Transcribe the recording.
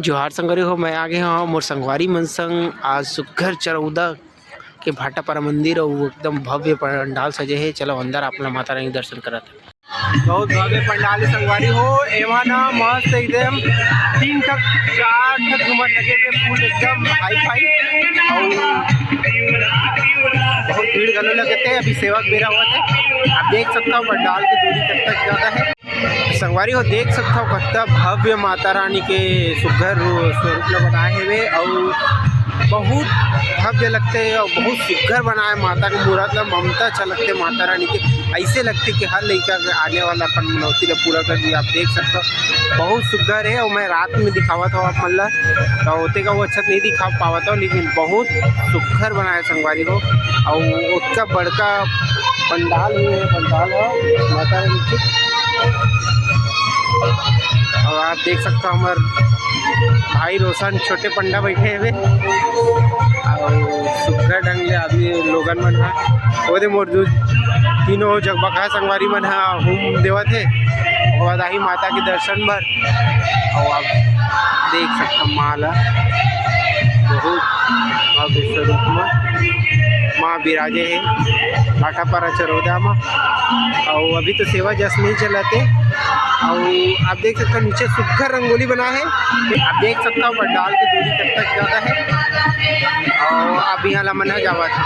जोहार संगवारी हो, मैं आ गए हूँ मोर संगवारी मन संग आज सुघ्घर चरौदा के भाटा पारा मंदिर और एकदम भव्य पंडाल सजे हे। चलो अंदर अपना माता रानी दर्शन करत। बहुत भव्य पंडाल है संगवारी हो। एमा ना मस्त एकदम 3 ठक 4 ठक झूमर लगे हुए, फूल एकदम हाई फाई और बहुत भीड़ घलो लगते। अभी सेवा बेरा हुआ है। आप देख सकते हो पंडाल की दूरी कब तक ज़्यादा है। संगवारी हो देख सकते हो कितना भव्य माता रानी के सुघ्घर स्वरूप ल बनाए हुए और बहुत भव्य लगते हैं और बहुत सुघ्घर बनाए माता के मूर्त ला। ममता अच्छा लगते माता रानी के, ऐसे लगते कि हर लड़का आने वाला अपन मनौती ला पूरा कर दिया। आप देख सकते हो बहुत सुघ्घर है और मैं रात में दिखावत हूँ आप मन ला तो होते का वो अच्छा नहीं दिखा पावत हो, लेकिन बहुत सुघ्घर बनाए संगवारी हो। और उसका बड़का पंडाल है, पंडाल है माता रानी के। और आप देख सकते हो हमार भाई रोशन छोटे पंडा बैठे हुए और सुघ्घर ढंग ले आदमी लोगन मन है ओदे मोर जो तीनों जगबका संगवारी मन है होम देवत है और आही माता के दर्शन भर। और आप देख सकते हो माँ ला बहुत भव्य स्वरूप में माँ विराजे है भाटा पारा चरौदा में। और अभी तो सेवा जस नहीं चलाते और आप देख सकते हो नीचे सुघ्घर रंगोली बना है। आप देख सकते हो पंडाल की दूरी कब तक ज़्यादा है और अब यहाँ ला मन जावा था।